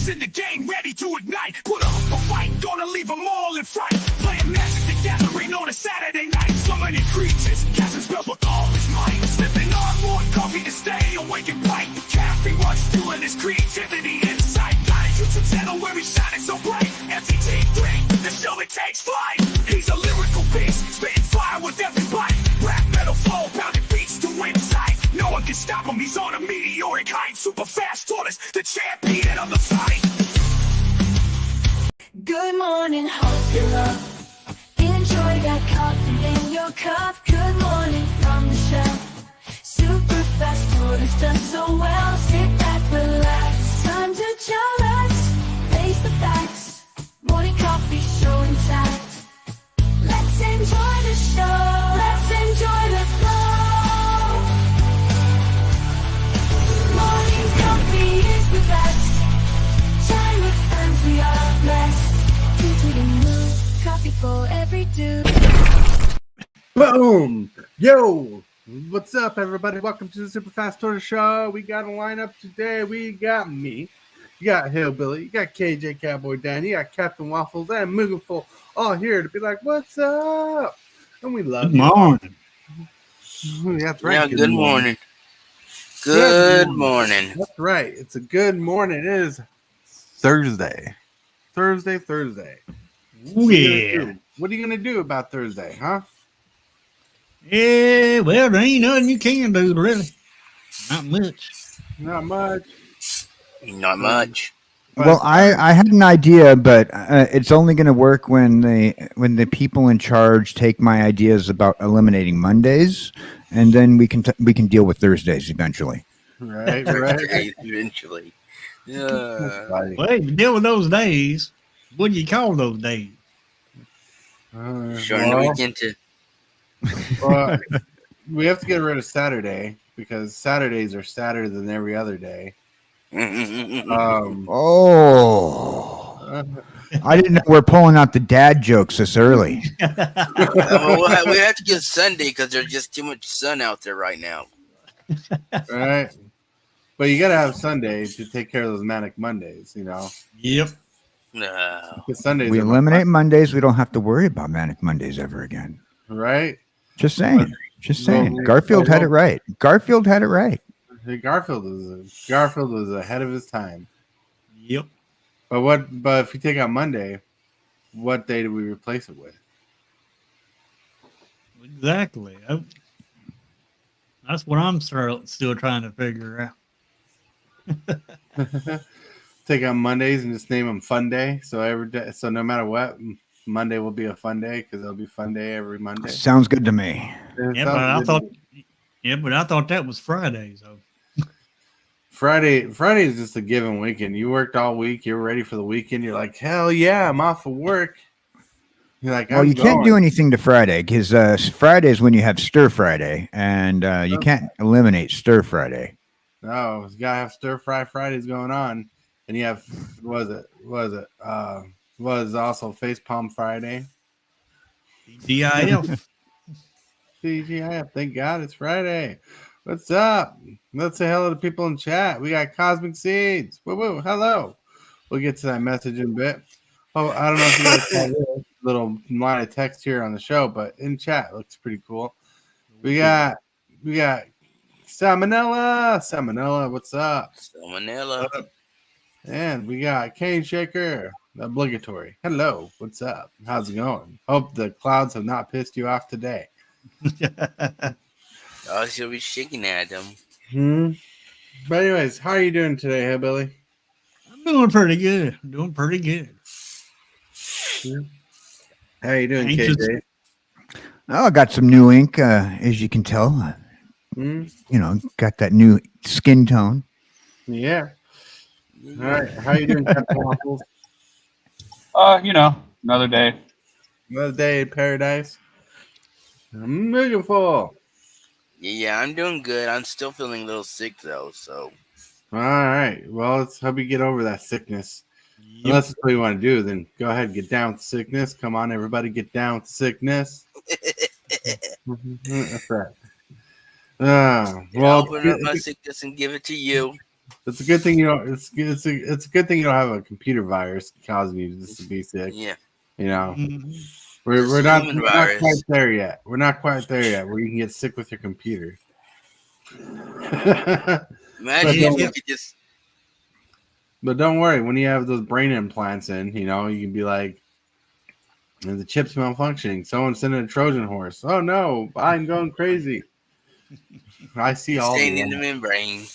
Legends in the game, ready to ignite. Put up a fight, gonna leave them all in fright. Playing Magic the Gathering on a Saturday night. Summoning creatures, casting spells with all his might. Sipping on more coffee to stay awake and bright. Caffeine rush, fueling his creativity inside. Got a YouTube channel where he's shining so bright. MTG3, the show that takes flight. He's a lyrical beast, spitting fire with every bite. Rap metal flow, pounding beats to inside. No one can stop him, he's on a meteoric height. Super fast tortoise, the champion of the fight. Good morning, hope you're up. Enjoy that coffee in your cup. Good morning from the shelf. Super fast tortoise done so well. Sit back, relax, time to chillax. Face the facts, morning coffee show intact. Let's enjoy the show, let's enjoy the flow. Morning coffee is the best. Chime with friends, we are blessed. Coffee for every dude. Boom! Yo! What's up, everybody? Welcome to the Super Fast Tortoise Show. We got a lineup today. We got me. You got Hillbilly. You got kjcowboydan. You got Captain Waffles and mugenfool all here to be like, what's up? And we love you. Good morning. That's right. Yeah, good morning. Good morning. That's right. It's a good morning. It is Thursday. Thursday. Oh, yeah. What are you going to do about Thursday, huh? Yeah, well, there ain't nothing you can do, really. Not much. Not much. Not much. Well, I had an idea, but it's only going to work when the people in charge take my ideas about eliminating Mondays, and then we can deal with Thursdays eventually. Right. Eventually. Yeah. Well, if you deal with those days, what do you call those days? Shorten the weekend to. Well, we have to get rid of Saturday because Saturdays are sadder than every other day. I didn't know we're pulling out the dad jokes this early. We have to get Sunday because there's just too much sun out there right now. Right. But you got to have Sunday to take care of those manic Mondays, you know. Yep. No. Sundays We eliminate Mondays. We don't have to worry about manic Mondays ever again. Right. Just saying. Garfield had it right. Hey, Garfield was ahead of his time. Yep. But if we take out Monday, what day do we replace it with? Exactly. That's what I'm still trying to figure out. Take out Mondays and just name them Fun Day. So every day, so no matter what, Monday will be a fun day because it'll be fun day every Monday. Sounds good to me. Yeah, but I thought that was Friday. So Friday is just a given weekend. You worked all week. You're ready for the weekend. You're like, hell yeah, I'm off of work. You're like, well, you can't do anything to Friday because Friday is when you have Stir Friday, and you can't eliminate Stir Friday. No, you gotta have Stir Fry Fridays going on, and you have was also Face Palm Friday. DIF. TGIF. Thank God it's Friday. What's up? Let's say hello to people in chat. We got Cosmic Seeds. Woo, hello. We'll get to that message in a bit. Oh, I don't know if you guys saw this little line of text here on the show, but in chat looks pretty cool. We got Salmonella. What's up? Salmonella. And we got Cane Shaker, the obligatory. Hello, what's up? How's it going? Hope the clouds have not pissed you off today. Oh, she'll be shaking at them. But anyways, how are you doing today, Hillbilly? I'm doing pretty good. How are you doing, KJ? Oh, I got some new ink, as you can tell. You know, got that new skin tone. Yeah. All right. How are you doing, Captain Waffles? Another day. Another day in paradise. Mugenfool. Yeah, I'm doing good. I'm still feeling a little sick though, so. All right. Well, let's help you get over that sickness. Yep. Unless that's what you want to do, then go ahead and get down with sickness. Come on, everybody, get down with sickness. That's right. I'll open up my sickness and give it to you. It's a good thing you don't. It's a good thing you don't have a computer virus causing you just to be sick. Yeah. You know, Mhm. we're Just not human we're not virus. quite there yet. We're not quite there yet where you can get sick with your computer. Imagine if you could just. But don't worry, when you have those brain implants in, you know, you can be like, the chip's malfunctioning. Someone sent in a Trojan horse. Oh no, I'm going crazy. I see all Staying the in the membrane.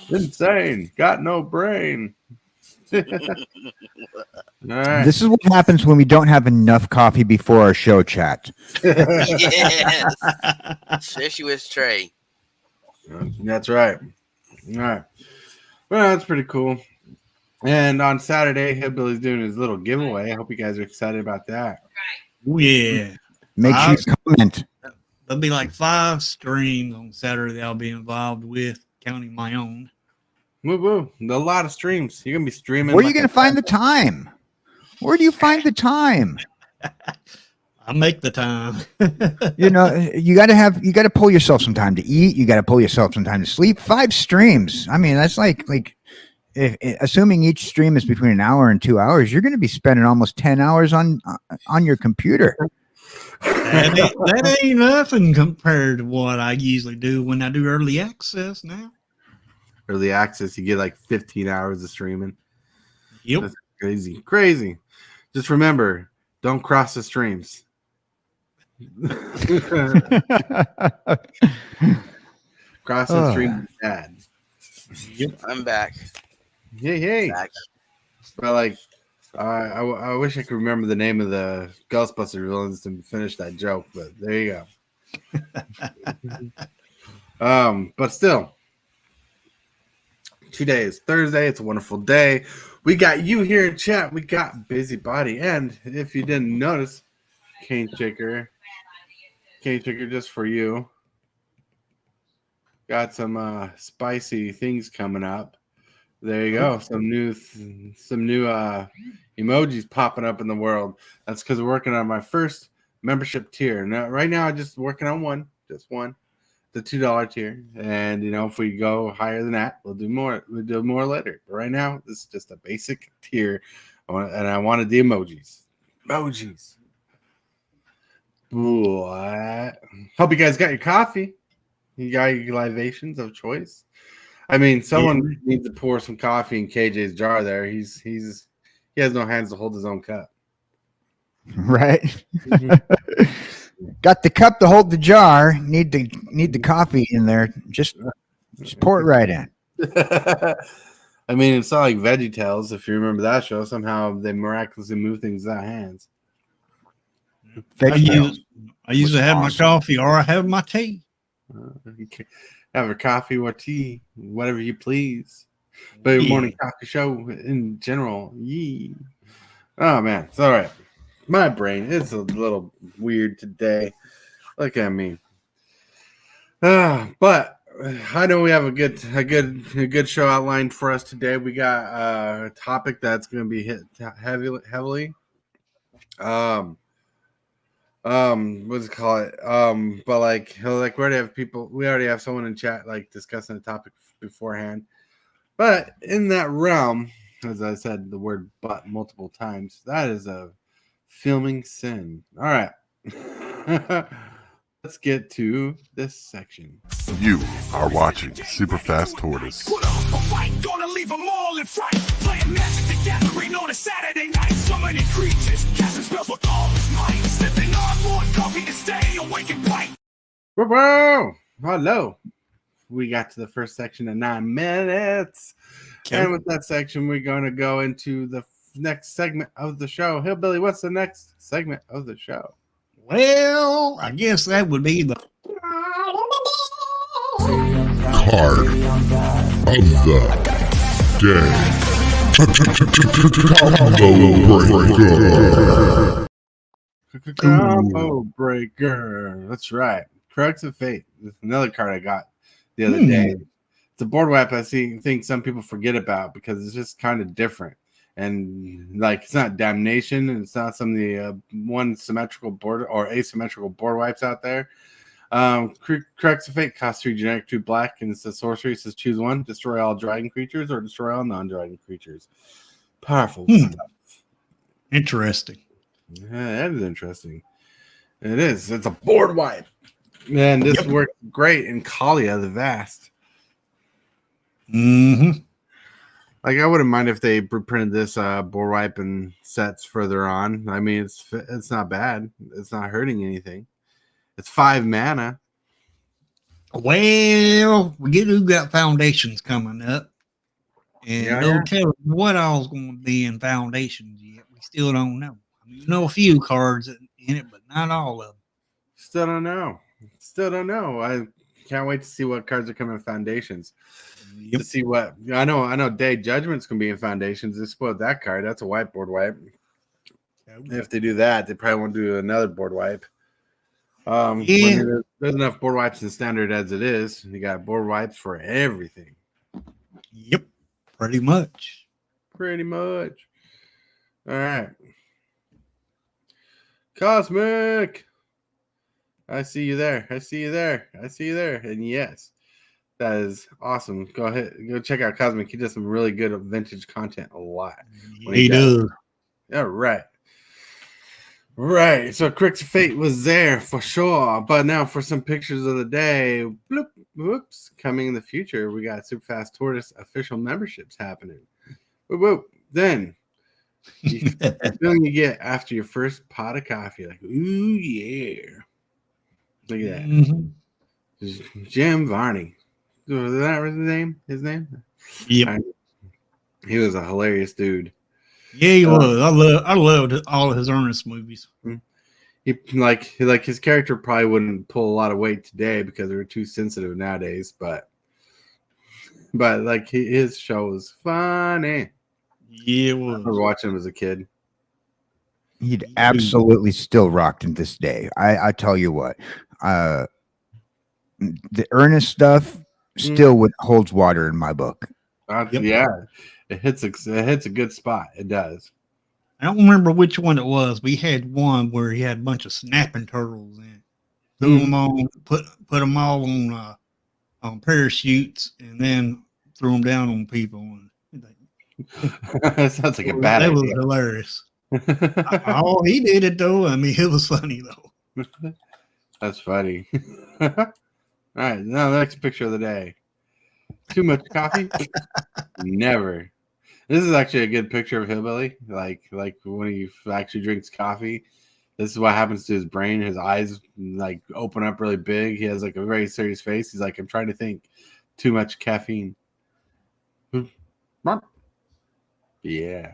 insane. Got no brain. All right. This is what happens when we don't have enough coffee before our show chat. Yes. Especially with Trey. That's right. All right. Well, that's pretty cool. And on Saturday, Hillbilly's doing his little giveaway. I hope you guys are excited about that. Oh, yeah. Make sure you comment. There'll be like 5 streams on Saturday that I'll be involved with, counting my own. Woo woo. A lot of streams. You're going to be streaming. Where are you going to find the time? Where do you find the time? I make the time. You know, you got to pull yourself some time to eat. You got to pull yourself some time to sleep. 5 streams. I mean, that's like if assuming each stream is between an hour and 2 hours, you're going to be spending almost 10 hours on your computer. That ain't nothing compared to what I usually do when I do early access now. Early access, you get like 15 hours of streaming. Yep. That's crazy. Just remember, don't cross the streams. Crossing the streams is bad. Yep. I'm back. Hey. Back. But like, I wish I could remember the name of the Ghostbusters villains to finish that joke. But there you go. But still, today is Thursday. It's a wonderful day. We got you here in chat. We got Busybody, and if you didn't notice, Cane Shaker just for you. Got some spicy things coming up. There you go. Some new emojis popping up in the world. That's because we're working on my first membership tier. Now, right now, I'm just working on just one, the $2 tier. And you know, if we go higher than that, we'll do more. We'll do more later. But right now, this is just a basic tier, and I wanted the emojis. What? Hope you guys got your coffee. You got your libations of choice. I mean, someone needs to pour some coffee in KJ's jar there. He has no hands to hold his own cup. Right. Got the cup to hold the jar. Need the coffee in there. Just pour it right in. I mean, it's not like VeggieTales. If you remember that show, somehow they miraculously move things without hands. I usually have my coffee or I have my tea. You can have a coffee or tea, whatever you please. But your morning coffee show in general, yee. Oh man, it's all right. My brain is a little weird today. Look at me. But I know we have a good show outlined for us today. We got a topic that's going to be hit heavily. What's it call it? But like we already have someone in chat like discussing the topic beforehand. But in that realm, as I said the word "but" multiple times, that is a filming sin. All right. Let's get to this section. You are watching Super Fast Tortoise. Put up a fight, gonna leave them all in fright. Playing Magic the Gathering on a Saturday night. Summoning creatures, casting spells with all his might. Sipping on more coffee to stay awake and bright. Whoa! Hello. We got to the first section in 9 minutes. Okay. And with that section, we're going to go into the next segment of the show. Hillbilly, what's the next segment of the show? Well, I guess that would be the Card of the day. Combo Breaker. That's right. Crux of Fate. That's another card I got the other day. It's a board wipe I think some people forget about because it's just kind of different. And like it's not Damnation, and it's not some of the one symmetrical board or asymmetrical board wipes out there. Crux of Fate costs 3 generic, 2 black, and it's a sorcery. It says choose one, destroy all dragon creatures or destroy all non-dragon creatures. Powerful stuff. Interesting. Yeah, that is interesting. It is. It's a board wipe. Man, this worked great in Kalia the Vast. Mm-hmm. Like, I wouldn't mind if they printed this board wipe and sets further on. I mean, it's not bad. It's not hurting anything. It's 5 mana. Well, we got foundations coming up. And Yeah, no yeah. telling what all's going to be in foundations yet. We still don't know. I mean, a few cards in it, but not all of them. Still don't know. I can't wait to see what cards are coming in foundations. Yep. To see what I know. Day Judgment's gonna be in foundations. They spoiled that card. That's a whiteboard wipe. If they do that, they probably won't do another board wipe. Yeah. There's enough board wipes in standard as it is. You got board wipes for everything. Yep. Pretty much. Pretty much. All right. Cosmic. I see you there. And yes, that is awesome. Go ahead. Go check out Cosmic. He does some really good vintage content a lot. He does. Yeah, right. Right. So Crux of Fate was there for sure. But now for some pictures of the day. Bloop, whoops. Coming in the future, we got Super Fast Tortoise official memberships happening. Whoop, whoop. Then the feeling you get after your first pot of coffee, like, ooh yeah. Look at that. Mm-hmm. Jim Varney. Was that his name? Yep. He was a hilarious dude. Yeah, he was. I loved all of his Ernest movies. He like his character probably wouldn't pull a lot of weight today because they're too sensitive nowadays, but like his show was funny. Yeah, it I was. remember watching him as a kid. He'd absolutely still rocked in this day. I tell you what, the Ernest stuff still holds water in my book. Yeah, it hits a good spot. It does. I don't remember which one it was. We had one where he had a bunch of snapping turtles in it. Threw them on, put them all on parachutes, and then threw them down on people. And That sounds like a bad that idea. was hilarious. Oh, he did it though. I mean, it was funny though. That's funny. All right, now the next picture of the day. Too much coffee? Never. This is actually a good picture of Hillbilly. Like when he actually drinks coffee. This is what happens to his brain. His eyes like open up really big. He has like a very serious face. He's like, I'm trying to think. Too much caffeine. Yeah.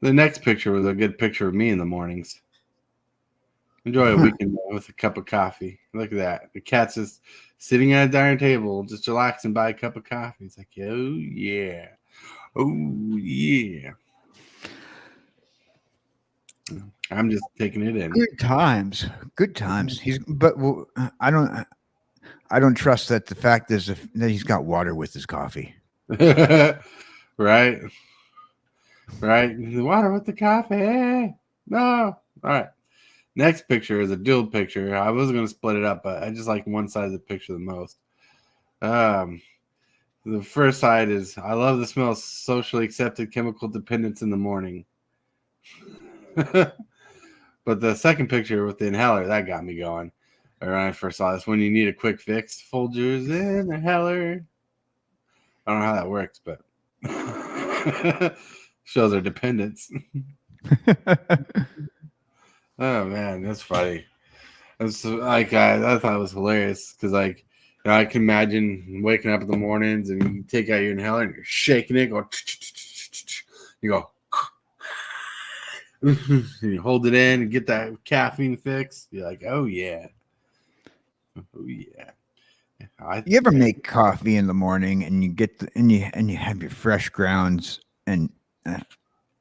The next picture was a good picture of me in the mornings. Enjoy a weekend with a cup of coffee. Look at that. The cat's just sitting at a dining table, just relaxing by a cup of coffee. It's like, oh, yeah. Oh, yeah. I'm just taking it in. Good times. But I don't trust that the fact is that he's got water with his coffee. Right. The water with the coffee. No. All right. Next picture is a dual picture. I was going to split it up, but I just like one side of the picture the most. The first side is, I love the smell of socially accepted chemical dependence in the morning. But the second picture with the inhaler, that got me going. When I first saw this, when you need a quick fix, Folgers inhaler. I don't know how that works, but shows our dependence. Oh man, that's funny. That's like I thought it was hilarious because like I can imagine waking up in the mornings and you take out your inhaler and you're shaking it, you go, and you hold it in and get that caffeine fix. You're like, oh yeah. You ever make coffee in the morning and you get and you have your fresh grounds, and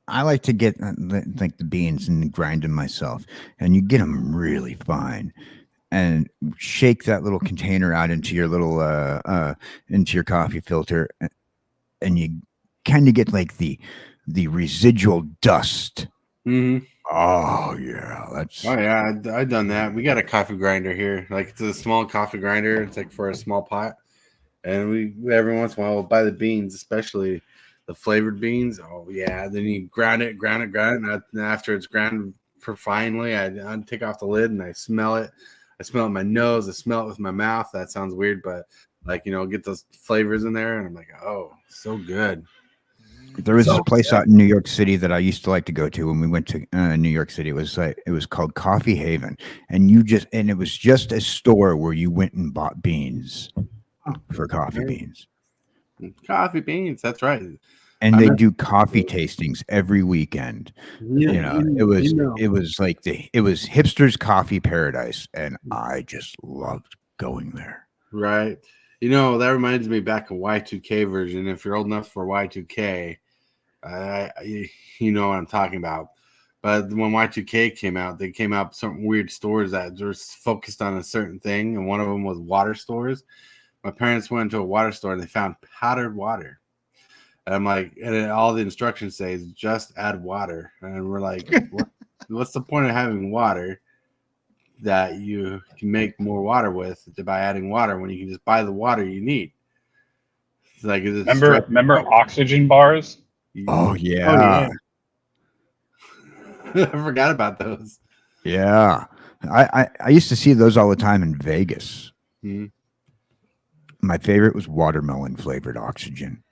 I like to get like the beans and grind them myself, and you get them really fine and shake that little container out into your little into your coffee filter, and you kind of get like the residual dust Oh yeah, that's Oh yeah, I've done that. We got a coffee grinder here. Like it's a small coffee grinder. It's like for a small pot, and we every once in a while we'll buy the beans, especially the flavored beans. Oh yeah, then you grind it, and after it's ground for finely, I take off the lid and I smell it. I smell it in my nose. I smell it with my mouth. That sounds weird, but like get those flavors in there, and I'm like, oh, so good. There was this place out in New York City that I used to like to go to when we went to New York City. It was called Coffee Haven, and it was just a store where you went and bought beans for coffee beans. Coffee beans, that's right. And they do coffee tastings every weekend. Yeah, It was hipsters coffee paradise, and I just loved going there. Right. That reminds me back of Y2K version. If you're old enough for Y2K, you know what I'm talking about. But when Y2K came out, they came out with some weird stores that were focused on a certain thing, and one of them was water stores. My parents went to a water store and they found powdered water. And I'm like, and all the instructions say is just add water. And we're like, what's the point of having water that you can make more water with by adding water when you can just buy the water you need? It's like, remember oxygen bars? Oh yeah. I forgot about those. Yeah. I used to see those all the time in Vegas. Mm-hmm. My favorite was watermelon flavored oxygen.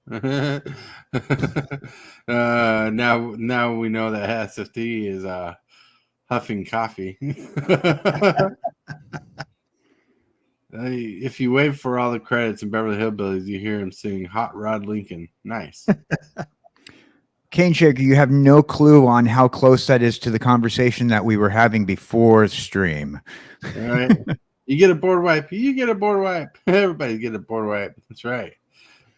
Now we know that SFT is huffing coffee. If you wait for all the credits in Beverly Hillbillies, you hear him sing Hot Rod Lincoln. Nice. Cane Shaker, you have no clue on how close that is to the conversation that we were having before stream. All right. You get a board wipe. You get a board wipe. Everybody get a board wipe. That's right.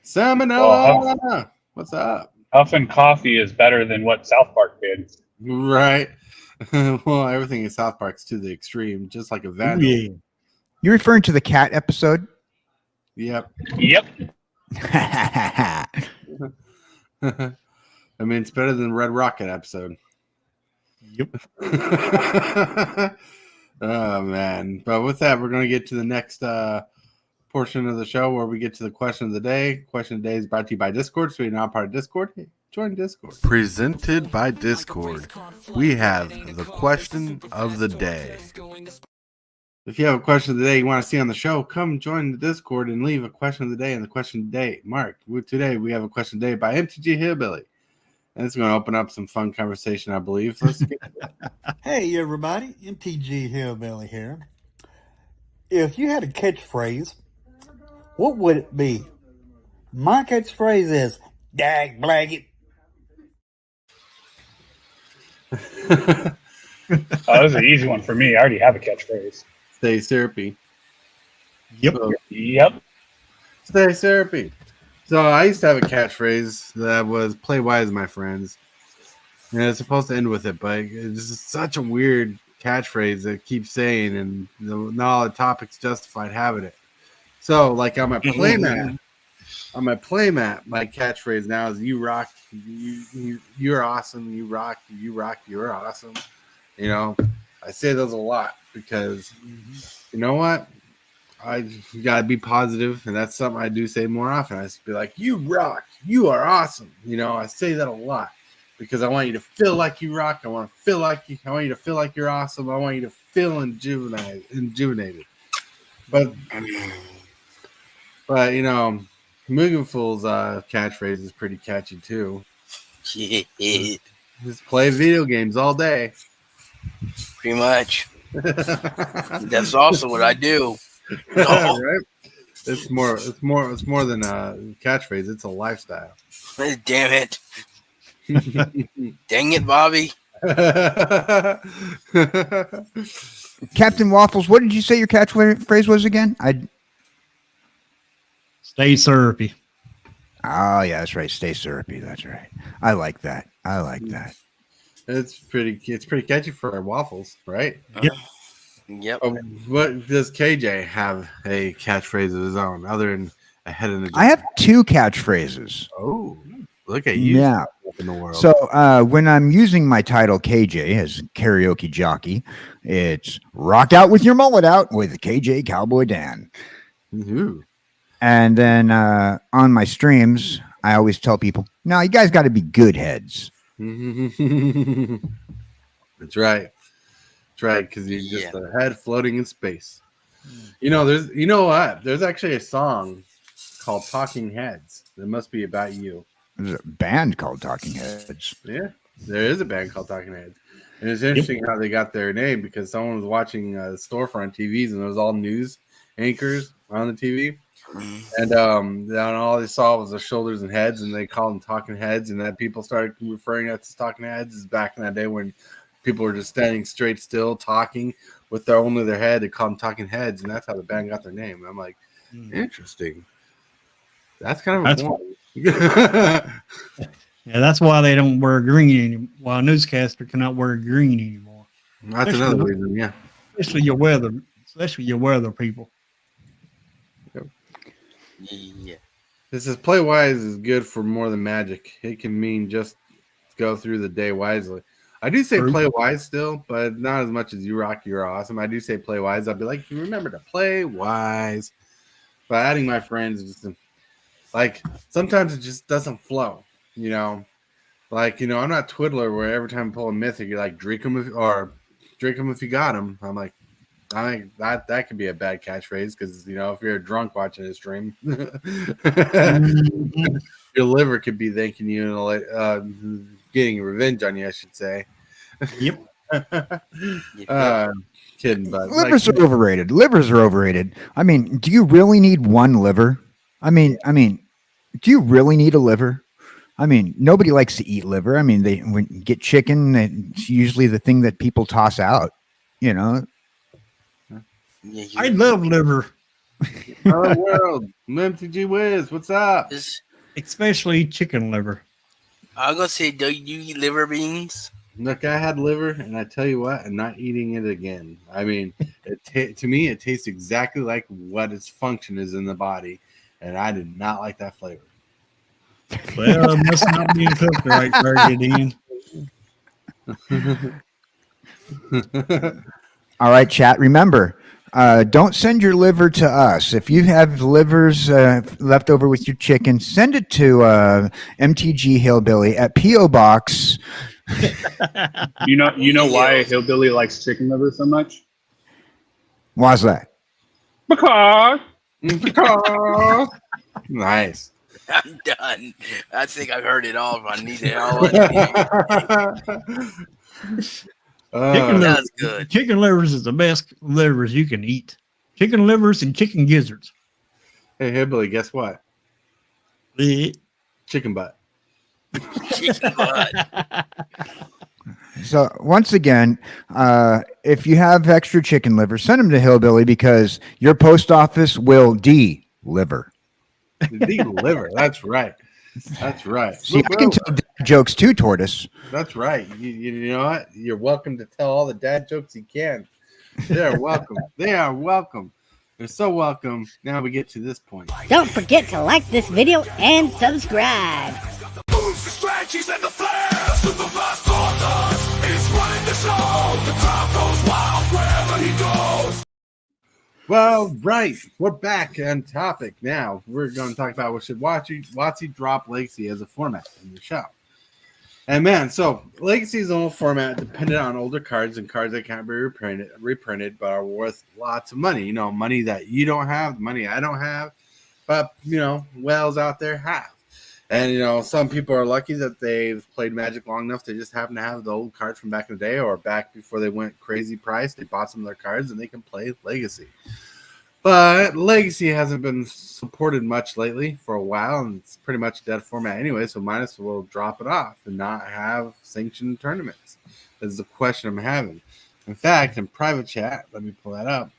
Salmonella. What's up? Huffing coffee is better than what South Park did. Right. Well, everything in South Park's to the extreme, just like a vandal. Yeah. You're referring to the cat episode? Yep. I mean, it's better than Red Rocket episode. Yep. Oh, man. But with that, we're going to get to the next portion of the show where we get to the question of the day. Question of the day is brought to you by Discord. So you're not part of Discord, hey, join Discord. Presented by Discord, we have the question of the day. If you have a question of the day you want to see on the show, come join the Discord and leave a question of the day and the question of the day. Mark, today we have a question of the day by MTG Hillbilly. And it's going to open up some fun conversation, I believe. Let's get Hey, everybody. MTG Hillbilly here. If you had a catchphrase, what would it be? My catchphrase is, dag blanket. That was an easy one for me. I already have a catchphrase. Stay syrupy. Yep. Yep. Stay syrupy. So I used to have a catchphrase that was "Play wise, my friends," and it's supposed to end with it, but it's just such a weird catchphrase that keeps saying, and not all the topics justified having it. So, like on my playmat, my catchphrase now is "You rock, you're awesome, you rock, you're awesome." I say those a lot because you know what? I gotta be positive, and that's something I do say more often. I just be like, "You rock, you are awesome." I say that a lot because I want you to feel like you rock. I want you to feel like you're awesome. I want you to feel rejuvenated. But Mugenfool's catchphrase is pretty catchy too. Just play video games all day. Pretty much. That's also what I do. No. Right? It's more than a catchphrase. It's a lifestyle. Damn it. Dang it, Bobby. Captain Waffles, what did you say your catchphrase was again? Stay syrupy. Oh, yeah, that's right. Stay syrupy. That's right. I like that. It's pretty catchy for our waffles, right? Yep. Yep. What does KJ have a catchphrase of his own other than ahead in the? I have two catchphrases. Oh, look at you! Yeah. in the world. So when I'm using my title KJ as karaoke jockey, it's rock out with your mullet out with KJ Cowboy Dan. Ooh. And then on my streams, I always tell people, no, you guys got to be good heads. That's right. That's right, because you're just a head floating in space. You know, there's actually a song called Talking Heads. That must be about you. There's a band called Talking Heads. Yeah, there is a band called Talking Heads. And it's interesting how they got their name because someone was watching storefront TVs and it was all news anchors on the TV. And then all they saw was their shoulders and heads, and they called them Talking Heads. And then people started referring to Talking Heads as back in that day when people were just standing straight still talking with only their head. They called them Talking Heads, and that's how the band got their name. And I'm like, interesting. That's kind of important. Yeah, that's why they don't wear green anymore. Why a newscaster cannot wear green anymore. That's another reason, yeah. Especially your weather people. Yeah. This is play wise is good for more than magic. It can mean just go through the day wisely. I do say play wise still, but not as much as you rock. You're awesome. I do say play wise. I'll be like, you remember to play wise. By adding my friends, just like sometimes it just doesn't flow. You know, like I'm not Twiddler where every time I pull a mythic, you're like drink them if you got them. I'm like, I think that could be a bad catchphrase because if you're drunk watching a stream, your liver could be thanking you and getting revenge on you, I should say. Yep. Kidding, but livers are overrated. Livers are overrated. I mean, do you really need one liver? I mean, do you really need a liver? I mean, nobody likes to eat liver. I mean, when you get chicken, it's usually the thing that people toss out. I love liver. Hello world, MTG Wiz, what's up? Especially chicken liver. I was gonna say, do you eat liver beans? Look, I had liver, and I tell you what, I'm not eating it again. I mean, to me, it tastes exactly like what its function is in the body, and I did not like that flavor. Well, it must not be cooked right, Dean. All right, chat. Remember, don't send your liver to us. If you have livers left over with your chicken, send it to MTG Hillbilly at P.O. Box. You know why a hillbilly likes chicken liver so much? Why's that? Because. Nice. I'm done. I think I've heard it all. If I need it all. That's good. Chicken livers is the best livers you can eat. Chicken livers and chicken gizzards. Hey, Hillbilly, guess what? Chicken butt. Chicken butt. So once again, if you have extra chicken liver, send them to Hillbilly because your post office will deliver. Deliver. That's right. That's right. See, I can tell jokes too, Tortoise. That's right. You know what? You're welcome to tell all the dad jokes you can. They're welcome. They are welcome. They're so welcome. Now we get to this point. Don't forget to like this video and subscribe. Moves, the strategies, and the flair. Superfast Tortoise is running the show. The crowd goes wild wherever he goes. Well, right. We're back on topic now. We're going to talk about should WOTC drop Legacy as a format in the show. And man, so Legacy is an old format dependent on older cards and cards that can't be reprinted but are worth lots of money. Money that you don't have, money I don't have, but whales out there have. And some people are lucky that they've played Magic long enough. They just happen to have the old cards from back in the day or back before they went crazy price. They bought some of their cards and they can play Legacy. But Legacy hasn't been supported much lately for a while, and it's pretty much a dead format anyway, so might as well drop it off and not have sanctioned tournaments. That's the question I'm having. In fact, in private chat, let me pull that up.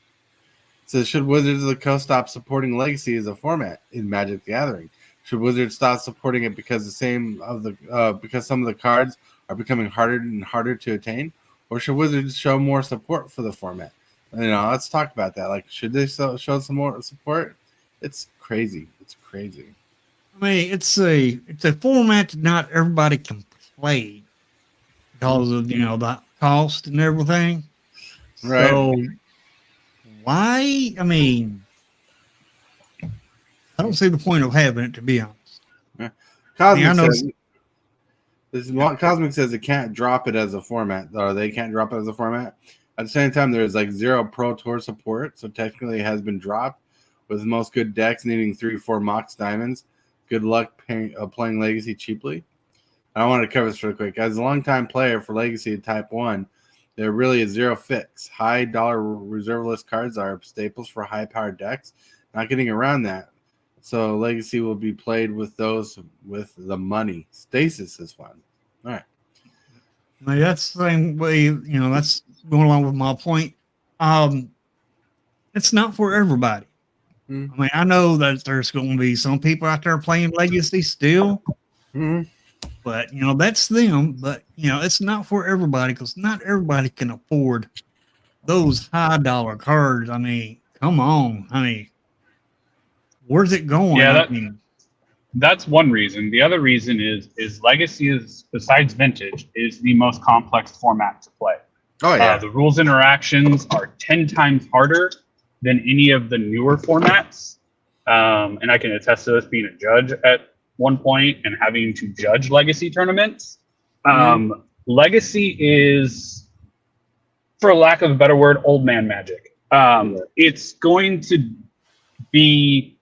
It says, should Wizards of the Coast stop supporting Legacy as a format in Magic the Gathering? Should Wizards stop supporting it because some of the cards are becoming harder and harder to attain? Or should Wizards show more support for the format? Let's talk about that. Like, should they show some more support? It's crazy. It's crazy. I mean, it's a format that not everybody can play because of the cost and everything. Right. So why? I mean, I don't see the point of having it, to be honest. Cosmic I know says this is what Cosmic says it can't drop it as a format, or they can't drop it as a format. At the same time, there's like 0 Pro Tour support, so technically it has been dropped. With most good decks needing 3-4 Mox Diamonds, good luck playing Legacy cheaply. I want to cover this real quick. As a longtime player for Legacy Type 1, there really is 0 fix. High dollar reserve list cards are staples for high-powered decks. Not getting around that. So Legacy will be played with those with the money. Stasis is fun. All right. I mean, that's the same way, that's going along with my point. It's not for everybody. I mean, I know that there's going to be some people out there playing Legacy still, but that's them. But it's not for everybody because not everybody can afford those high dollar cards. I mean, come on. I mean, where's it going? Yeah, that's one reason. The other reason is Legacy is, besides Vintage, is the most complex format to play. Oh yeah. The rules interactions are 10 times harder than any of the newer formats. And I can attest to this being a judge at one point and having to judge Legacy tournaments. Legacy is, for lack of a better word, old man magic. It's going to be,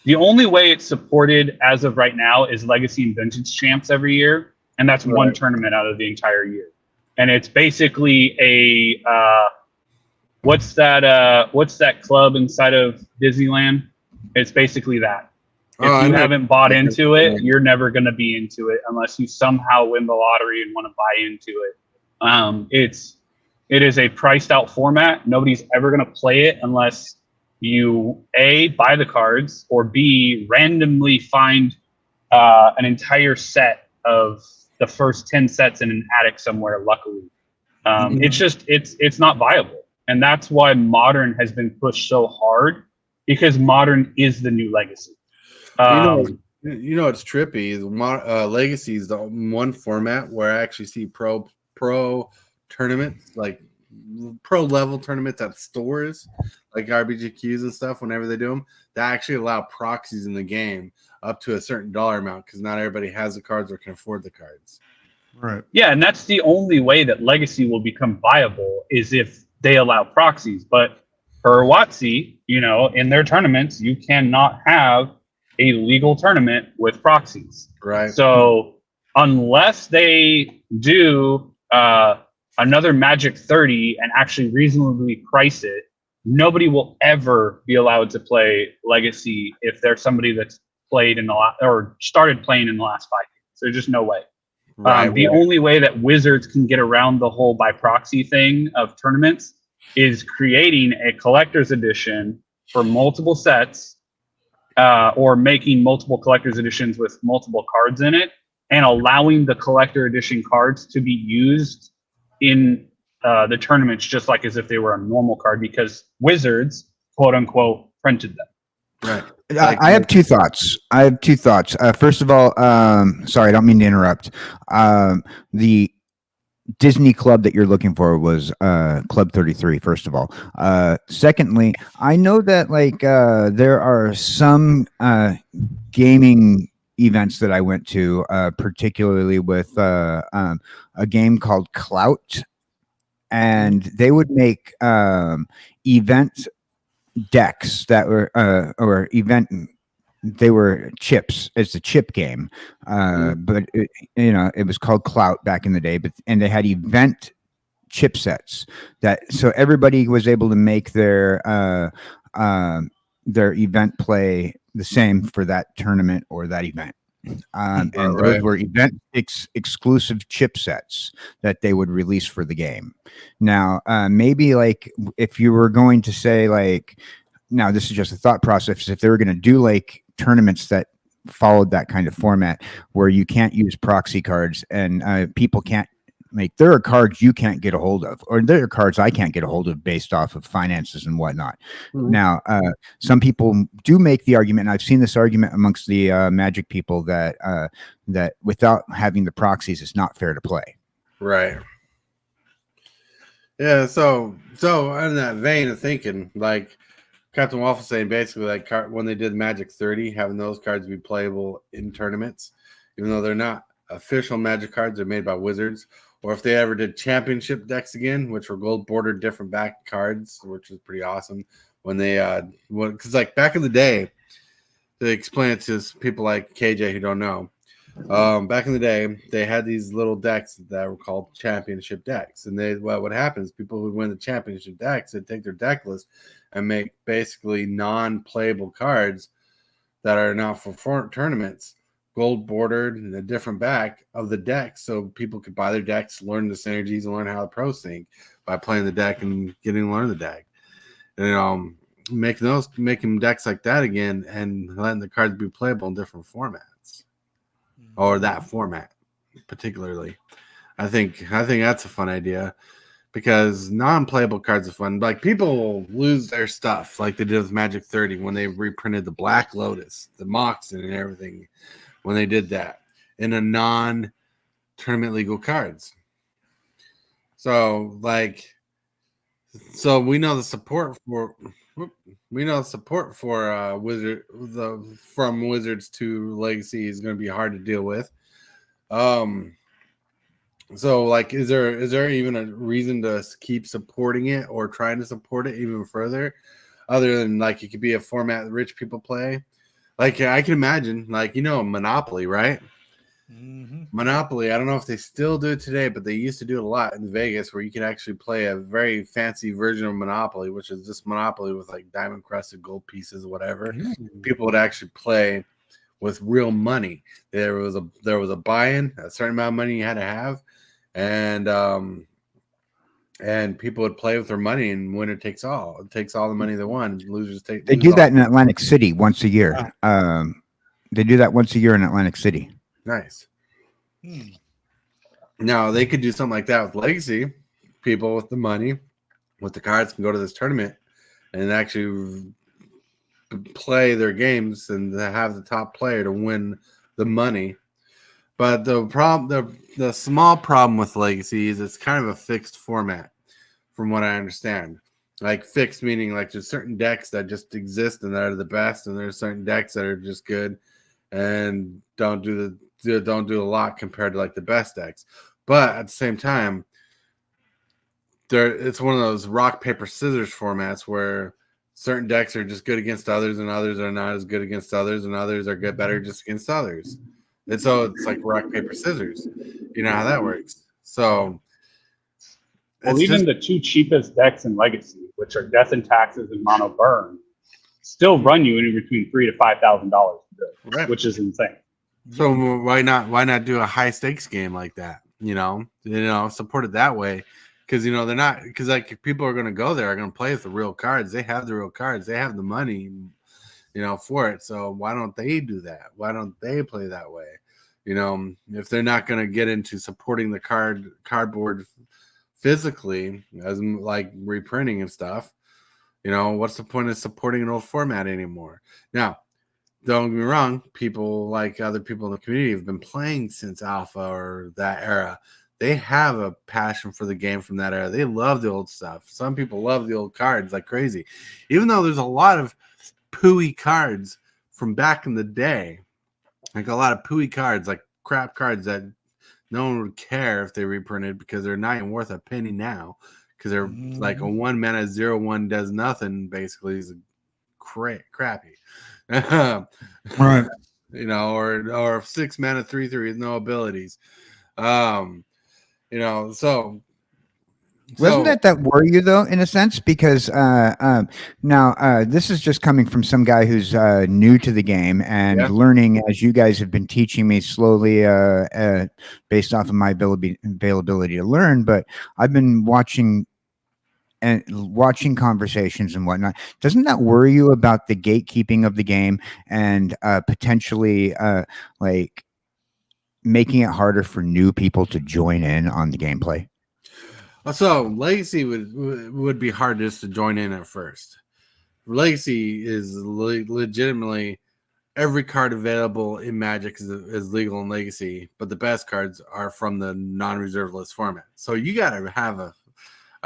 the only way it's supported as of right now is Legacy and Vintage Champs every year. And that's one tournament out of the entire year. And it's basically a, what's that club inside of Disneyland? It's basically that. If you haven't bought into it, you're never going to be into it unless you somehow win the lottery and want to buy into it. It is a priced out format. Nobody's ever going to play it unless you A, buy the cards, or B, randomly find an entire set of the first 10 sets in an attic somewhere, luckily. It's not viable. And that's why Modern has been pushed so hard, because Modern is the new Legacy. It's trippy. Legacy is the one format where I actually see pro tournaments, like pro level tournaments at stores, like RBGQs and stuff. Whenever they do them, they actually allow proxies in the game up to a certain dollar amount because not everybody has the cards or can afford the cards. Right. Yeah, and that's the only way that Legacy will become viable is if they allow proxies. But for WOTC, in their tournaments, you cannot have a legal tournament with proxies. Right. So unless they do another Magic 30 and actually reasonably price it, nobody will ever be allowed to play Legacy if they're somebody that's played or started playing in the last 5 years. So there's just no way. The only way that Wizards can get around the whole by proxy thing of tournaments is creating a collector's edition for multiple sets, or making multiple collector's editions with multiple cards in it, and allowing the collector edition cards to be used in the tournaments just like as if they were a normal card, because Wizards, quote unquote, printed them. Right. I have two thoughts. First of all, sorry, I don't mean to interrupt. The Disney club that you're looking for was Club 33, first of all. Secondly, I know that there are some gaming events that I went to, particularly with a game called Clout, and they would make event decks that were they were chips. It's a chip game, but it was called Clout back in the day. And they had event chipsets so everybody was able to make their event play the same for that tournament or that event. And those were event exclusive chipsets that they would release for the game. Now, maybe if you were going to say now this is just a thought process, if they were going to do tournaments that followed that kind of format where you can't use proxy cards and people can't like there are cards you can't get a hold of, or there are cards I can't get a hold of based off of finances and whatnot. Now, some people do make the argument, and I've seen this argument amongst the Magic people that that without having the proxies, it's not fair to play. Right. Yeah. So in that vein of thinking, like Captain Waffle saying, basically, like when they did Magic 30, having those cards be playable in tournaments, even though they're not official Magic cards, they're made by Wizards. Or if they ever did championship decks again, which were gold bordered different back cards, which was pretty awesome. When they because like back in the day, to explain it to people like KJ who don't know, back in the day they had these little decks that were called championship decks, and what happens, people who win the championship decks, they take their deck list and make basically non-playable cards that are not for tournaments, gold bordered and a different back of the deck, so people could buy their decks, learn the synergies, and learn how the pros think by playing the deck and getting to learn the deck. And making decks like that again and letting the cards be playable in different formats, or that format particularly. I think that's a fun idea, because non-playable cards are fun. Like, people will lose their stuff like they did with Magic 30 when they reprinted the Black Lotus, the Moxen, and everything. When they did that in a non-tournament legal cards. So we know the support for from Wizards to Legacy is going to be hard to deal with. So like, is there even a reason to keep supporting it or trying to support it even further, other than like it could be a format that rich people play? Like, I can imagine, like, Monopoly, right? Monopoly, I don't know if they still do it today, but they used to do it a lot in Vegas, where you could actually play a very fancy version of Monopoly, which is just Monopoly with like diamond crusted gold pieces or whatever. People would actually play with real money. There was a buy-in, a certain amount of money you had to have, and people would play with their money, and winner takes all. It takes all the money they won. Losers take. They do that in Atlantic City once a year. They do that once a year in Atlantic City. Nice. Now they could do something like that with Legacy. People with the money, with the cards, can go to this tournament and actually play their games and have the top player to win the money. But the small problem with Legacy is it's kind of a fixed format, from what I understand. Like, fixed meaning like there's certain decks that just exist and that are the best, and there's certain decks that are just good and don't do a lot compared to like the best decks. But at the same time, it's one of those rock paper scissors formats where certain decks are just good against others, and others are not as good against others, and others are better just against others. And so it's like rock paper scissors. You know how that works. So, well, even the two cheapest decks in Legacy, which are Death and Taxes and Mono Burn, still run you in between $3,000 to $5,000, right, which is insane. So why not do a high stakes game like that? Support it that way, because they're not, because like, if people are going to go there, are going to play with the real cards. They have the real cards. They have the money, for it. So why don't they do that? Why don't they play that way? If they're not going to get into supporting the cardboard physically, as like reprinting and stuff, what's the point of supporting an old format anymore? Now, don't get me wrong, people like other people in the community have been playing since Alpha or that era. They have a passion for the game from that era. They love the old stuff. Some people love the old cards like crazy, even though there's a lot of pooey cards from back in the day, like a lot of pooey cards, like crap cards that no one would care if they reprinted, because they're not even worth a penny now, because they're like a 1 mana 0/1 does nothing, basically is crappy. Right. Or 6 mana 3/3 with no abilities. Wasn't that worry you though, in a sense? Because now this is just coming from some guy who's new to the game and learning, as you guys have been teaching me slowly, based off of my availability to learn. But I've been watching conversations and whatnot. Doesn't that worry you about the gatekeeping of the game and potentially like making it harder for new people to join in on the gameplay? So Legacy would be hard just to join in at first. Legacy is legitimately every card available in Magic is legal in Legacy, but the best cards are from the non-reserve list format. So you got to have a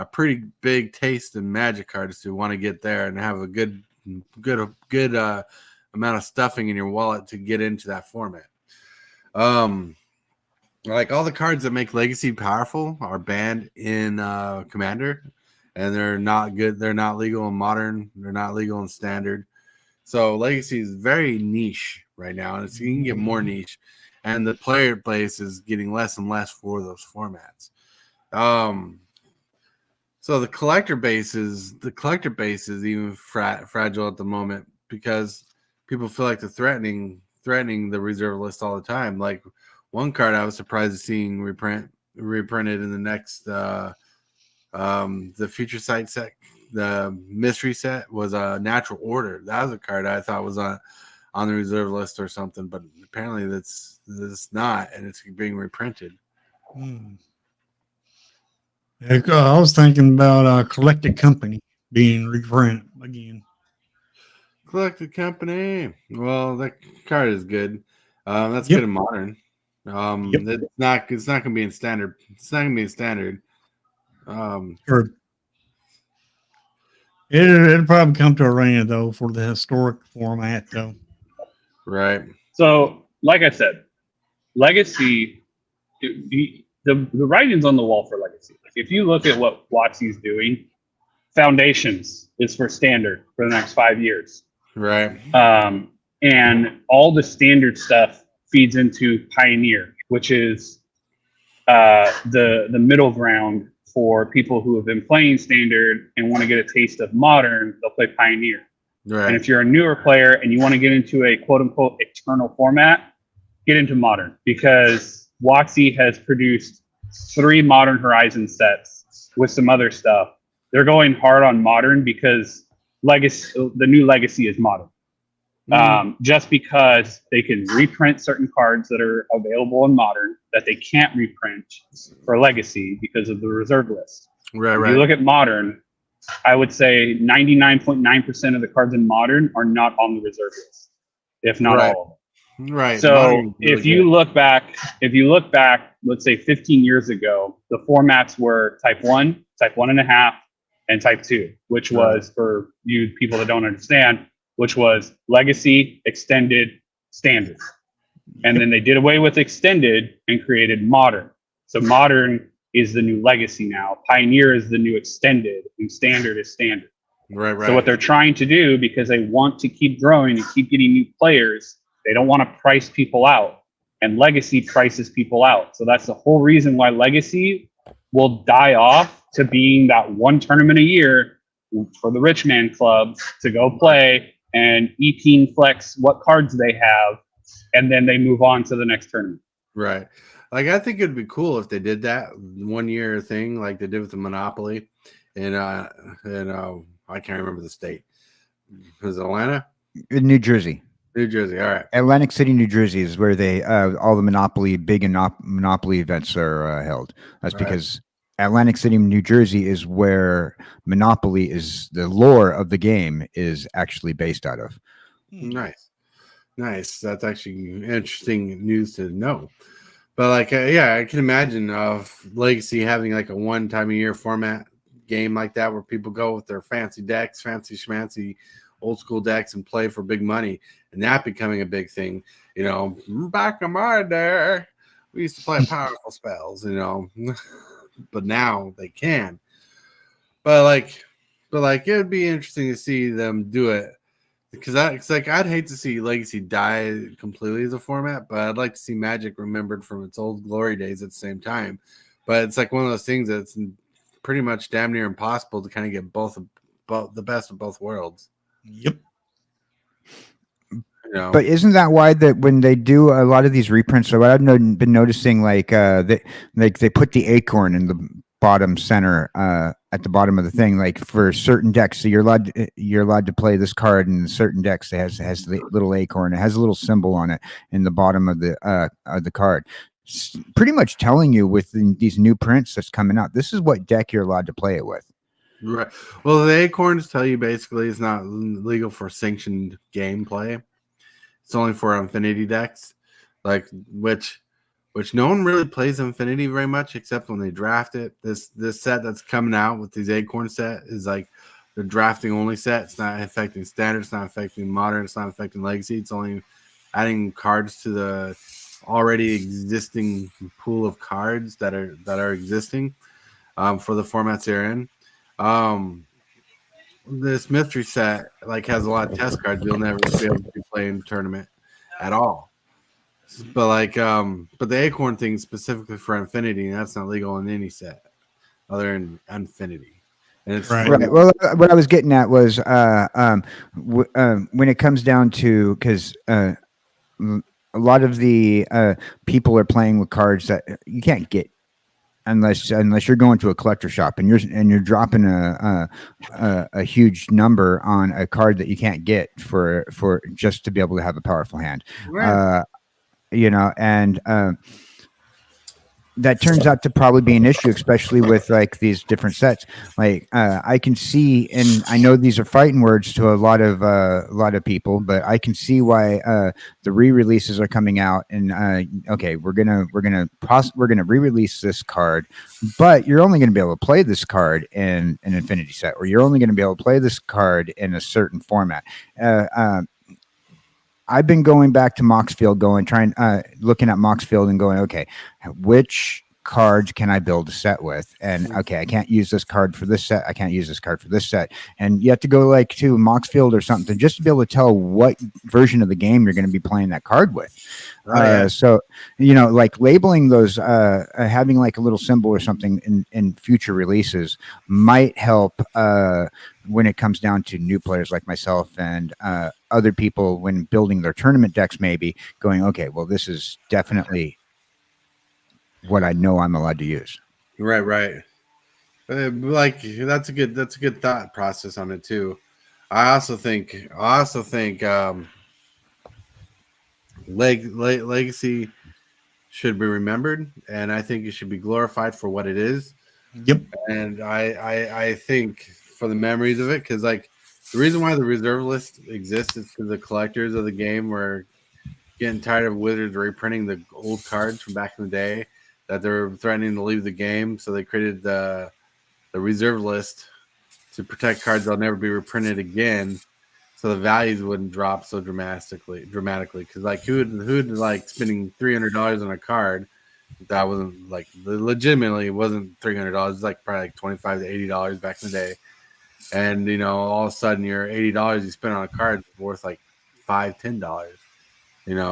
pretty big taste in Magic cards to want to get there and have a good amount of stuffing in your wallet to get into that format. Like all the cards that make Legacy powerful are banned in Commander, and they're not good. They're not legal in Modern. They're not legal in Standard. So Legacy is very niche right now, and you can get more niche, and the player base is getting less and less for those formats. So the collector base is even fragile at the moment because people feel like they're threatening the reserve list all the time. Like one card I was surprised to seeing reprinted in the next the Future Sight set, the mystery set was a Natural Order. That was a card I thought was on the reserve list or something, but apparently that's not, and it's being reprinted. I was thinking about Collected Company being reprinted again. Collected Company. Well, that card is good. That's good in Modern. It's not going to be in Standard. It's not going to be in Standard. Sure. It'll probably come to Arena though for the historic format though. Right. So, like I said, Legacy, the writing's on the wall for Legacy. If you look at what WOTC is doing, Foundations is for Standard for the next 5 years. Right. And all the Standard stuff feeds into Pioneer, which is the middle ground for people who have been playing Standard and want to get a taste of Modern. They'll play Pioneer. Right. And if you're a newer player and you want to get into a quote-unquote eternal format, get into Modern, because WOTC has produced 3 Modern Horizon sets with some other stuff. They're going hard on Modern because the new Legacy is Modern. Just because they can reprint certain cards that are available in Modern that they can't reprint for Legacy because of the reserve list. Right. If you look at Modern, I would say 99.9% of the cards in Modern are not on the reserve list, if not all of them. Right. So if you look back, let's say 15 years ago, the formats were Type 1, Type 1.5, and Type 2, which was, for you people that don't understand, which was Legacy, Extended, Standard. And then they did away with Extended and created Modern. So Modern is the new Legacy now. Pioneer is the new Extended, and Standard is Standard. Right. So what they're trying to do, because they want to keep growing and keep getting new players, they don't want to price people out. And Legacy prices people out. So that's the whole reason why Legacy will die off to being that one tournament a year for the rich man clubs to go play and EP flex what cards they have, and then they move on to the next tournament. Right. Like, I think it'd be cool if they did that 1 year thing like they did with the Monopoly. And I can't remember the state. Was it Atlanta? In New Jersey. New Jersey. All right. Atlantic City, New Jersey is where they all the Monopoly events are held. That's because Atlantic City, New Jersey is where Monopoly is, the lore of the game is actually based out of. Nice. That's actually interesting news to know. But like, I can imagine of Legacy having like a one time a year format game like that where people go with their fancy decks, fancy schmancy old school decks and play for big money, and that becoming a big thing. You know, back in my day, we used to play powerful spells, you know, but now they can. But like it would be interesting to see them do it, because I'd hate to see Legacy die completely as a format, but I'd like to see Magic remembered from its old glory days at the same time. But it's like one of those things that's pretty much damn near impossible to kind of get both the best of both worlds. Yep. You know? But isn't that why that when they do a lot of these reprints? So what I've been noticing, like they put the acorn in bottom center at the bottom of the thing, like for certain decks. So you're allowed to play this card in certain decks. It has the little acorn. It has a little symbol on it in the bottom of the card. Pretty much telling you with these new prints that's coming out, this is what deck you're allowed to play it with. Right. Well, the acorns tell you basically it's not legal for sanctioned gameplay. It's only for Infinity decks, like which no one really plays Infinity very much except when they draft it. This set that's coming out with these acorn set is like the drafting only set. It's not affecting standard. It's not affecting modern. It's not affecting legacy. It's only adding cards to the already existing pool of cards that are existing for the formats they're in. This mystery set like has a lot of test cards you'll never be able to play in tournament at all. But but the acorn thing specifically for Infinity, that's not legal in any set other than Infinity. And it's right. Well, what I was getting at was when it comes down to, because a lot of the people are playing with cards that you can't get unless you're going to a collector shop and you're dropping a huge number on a card that you can't get for just to be able to have a powerful hand. Right. And that turns out to probably be an issue, especially with like these different sets. Like I can see, and I know these are fighting words to a lot of people, but I can see why the re-releases are coming out. And okay, we're gonna re-release this card, but you're only gonna be able to play this card in an Infinity set, or you're only gonna be able to play this card in a certain format. I've been going back to Moxfield, looking at Moxfield and going, okay, which cards can I build a set with? And okay, I can't use this card for this set. I can't use this card for this set. And you have to go like to Moxfield or something just to be able to tell what version of the game you're going to be playing that card with. So, like labeling those, having like a little symbol or something in future releases might help when it comes down to new players like myself and other people when building their tournament decks, maybe going, okay, well, this is definitely what I know I'm allowed to use. Right. Like that's a good thought process on it too. I also think legacy should be remembered, and I think it should be glorified for what it is. Yep. And I think for the memories of it, because like the reason why the reserve list exists is because the collectors of the game were getting tired of Wizards reprinting the old cards from back in the day that they were threatening to leave the game, so they created the reserve list to protect cards that'll never be reprinted again, so the values wouldn't drop so dramatically. Because like who'd like spending $300 on a card that wasn't like legitimately wasn't $300. It was like probably like $25 to $80 back in the day. And all of a sudden your $80 you spent on a card is worth like $5-10,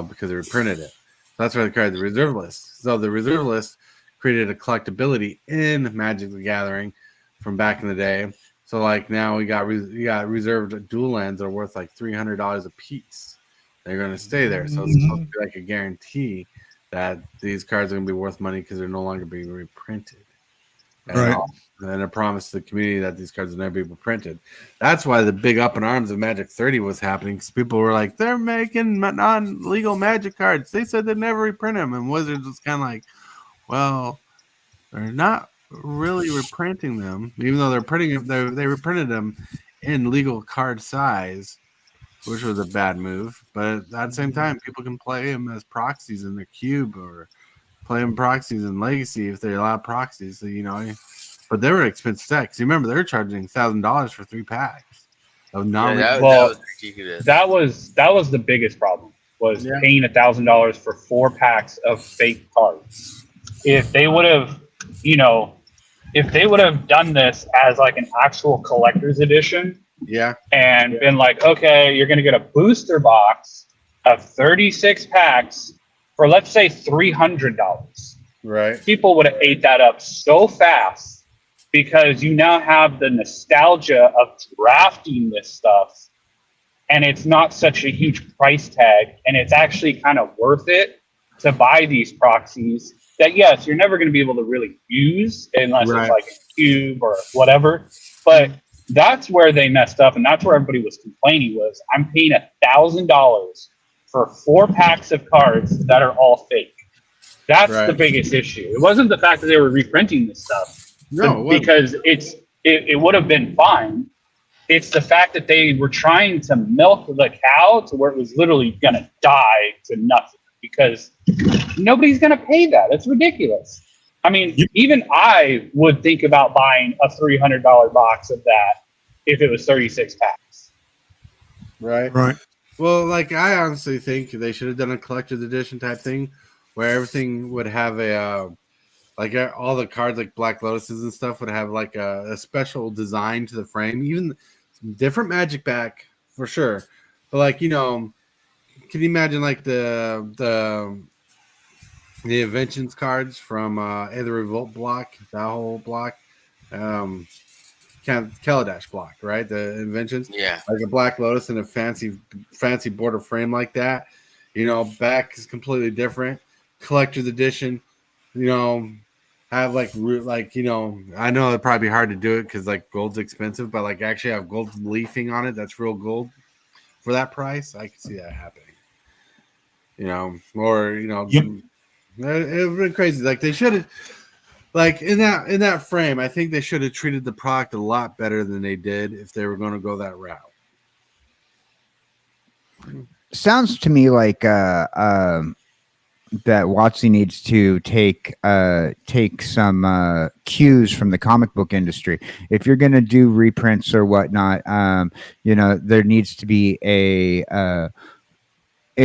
because they reprinted it. So that's why they created the reserve list. So the reserve list created a collectability in Magic the Gathering from back in the day. So like now we got reserved dual lands that are worth like $300 a piece. They're going to stay there. So it's supposed to be like a guarantee that these cards are going to be worth money because they're no longer being reprinted. And a promise to the community that these cards will never be reprinted. That's why the big up in arms of Magic 30 was happening, because people were like, they're making non-legal Magic cards. They said they'd never reprint them. And Wizards was kind of like, well, they're not really reprinting them, even though they're printing them. They reprinted them in legal card size, which was a bad move. But at the same time, people can play them as proxies in their cube or play them proxies in Legacy if they allow proxies. So, but they were expensive decks. You remember they were charging $1,000 for 3 packs of non. That was the biggest problem. Was paying $1,000 for 4 packs of fake cards. If they would have, done this as like an actual collector's edition, and been like, okay, you're going to get a booster box of 36 packs for, let's say, $300. Right. People would have ate that up so fast because you now have the nostalgia of drafting this stuff, and it's not such a huge price tag, and it's actually kind of worth it to buy these proxies that yes, you're never going to be able to really use unless Right. it's like a cube or whatever. But that's where they messed up, and that's where everybody was complaining was I'm paying $1,000 for 4 packs of cards that are all fake. That's Right. the biggest issue. It wasn't the fact that they were reprinting this stuff, No, it wasn't. because it would have been fine. It's the fact that they were trying to milk the cow to where it was literally going to die to nothing, because nobody's going to pay that. It's ridiculous. I mean, even I would think about buying a $300 box of that if it was 36 packs. Right. Right. Well, like I honestly think they should have done a collector's edition type thing where everything would have a like all the cards like Black Lotuses and stuff would have like a special design to the frame, even some different magic back for sure. But like, you know, can you imagine like the inventions cards from the Revolt block, that whole block, Kaladesh block, right? The inventions, Yeah. like a Black Lotus and a fancy border frame like that. You know, back is completely different. Collector's edition, you know, have like you know, I know it'd probably be hard to do it because like gold's expensive, but like actually have gold leafing on it that's real gold for that price. I can see that happening. You know, or you know, Yep. it would be crazy. Like they should have, like in that frame. I think they should have treated the product a lot better than they did if they were going to go that route. Sounds to me like that WOTC needs to take some cues from the comic book industry. If you're going to do reprints or whatnot, you know, there needs to be a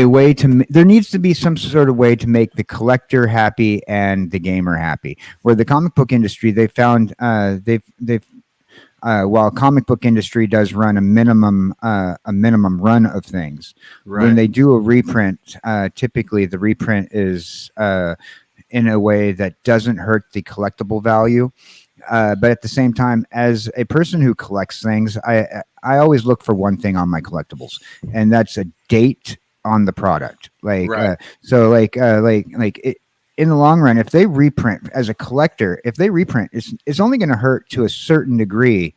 way to there needs to be some sort of way to make the collector happy and the gamer happy. Where the comic book industry, they found while comic book industry does run a minimum run of things, Right. when they do a reprint, typically the reprint is in a way that doesn't hurt the collectible value. But at the same time, as a person who collects things, I always look for one thing on my collectibles, and that's a date on the product. Like, Right. in the long run, if they reprint as a collector, if they reprint, it's only going to hurt to a certain degree,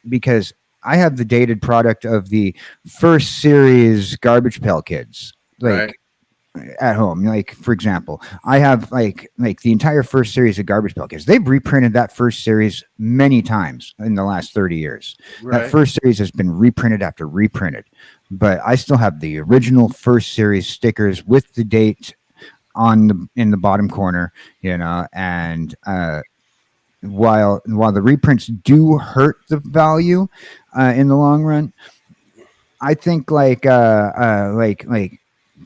because I have the dated product of the first series Garbage Pail Kids, like at home. Like, for example, I have like the entire first series of Garbage Pail Kids. They've reprinted that first series many times in the last 30 years. Right. That first series has been reprinted after reprinted, but I still have the original first series stickers with the date in the bottom corner, you know. And while the reprints do hurt the value in the long run, I think like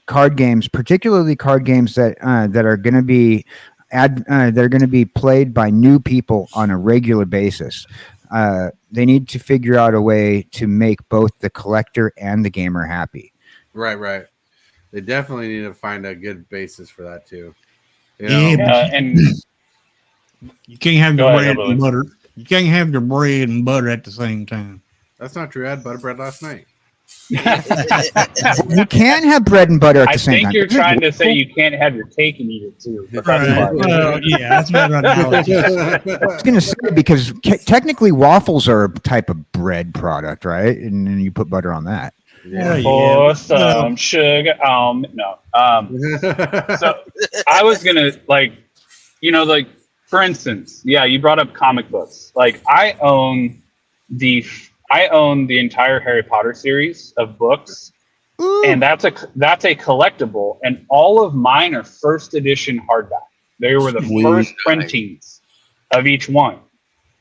card games, particularly card games that are going to be they're going to be played by new people on a regular basis. They need to figure out a way to make both the collector and the gamer happy. Right. They definitely need to find a good basis for that too. You Yeah, know? And You can't have Go your ahead, bread Hillbilly. and butter. You can't have your bread and butter at the same time. That's not true. I had butter bread last night. You can have bread and butter at I the same think time. you're trying to say you can't have your cake and eat it too. But that's Right. fine. Well, yeah, that's better analogy. I was going to say, because technically waffles are a type of bread product, right? And then you put butter on that. Yeah. Pour some sugar on it. No. So I was gonna for instance, yeah, you brought up comic books. Like I own the entire Harry Potter series of books, and that's a collectible, and all of mine are first edition hardback. They were the first printings of each one.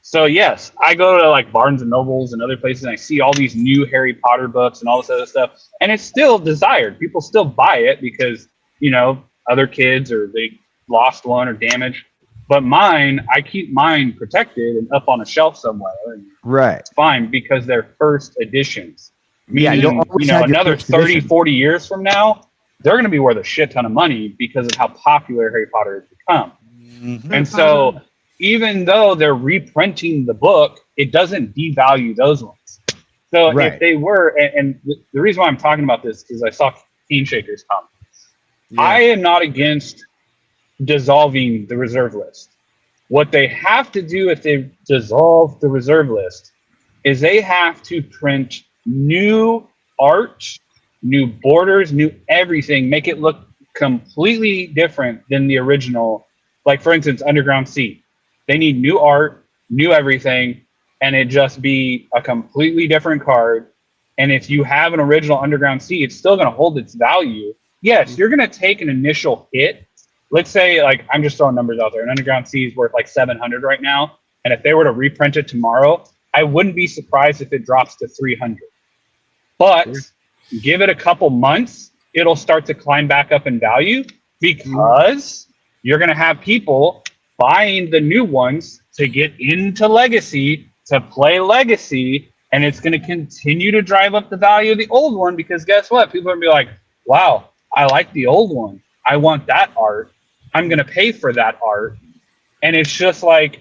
So yes, I go to like Barnes and Nobles and other places, and I see all these new Harry Potter books and all this other stuff, and it's still desired. People still buy it because, you know, other kids or they lost one or damaged. But mine, I keep mine protected and up on a shelf somewhere, and Right. it's fine because they're first editions. Yeah, Meaning, you'll always you know, have your another first 30, edition. 40 years from now, they're going to be worth a shit ton of money because of how popular Harry Potter has become. Mhm. And so even though they're reprinting the book, it doesn't devalue those ones. So Right. if they were, and the reason why I'm talking about this is I saw Cane Shaker's comment. Yeah. I am not against dissolving the reserve list. What they have to do if they dissolve the reserve list is they have to print new art, new borders, new everything, make it look completely different than the original. Like, for instance, Underground Sea. They need new art, new everything, and it just be a completely different card. And if you have an original Underground Sea, it's still going to hold its value. Yes, you're going to take an initial hit. Let's say, like, I'm just throwing numbers out there. An Underground Sea is worth like 700 right now. And if they were to reprint it tomorrow, I wouldn't be surprised if it drops to 300. But give it a couple months, it'll start to climb back up in value because you're going to have people buying the new ones to get into Legacy, to play Legacy, and it's going to continue to drive up the value of the old one because guess what? People are going to be like, wow, I like the old one. I want that art. I'm going to pay for that art. And it's just like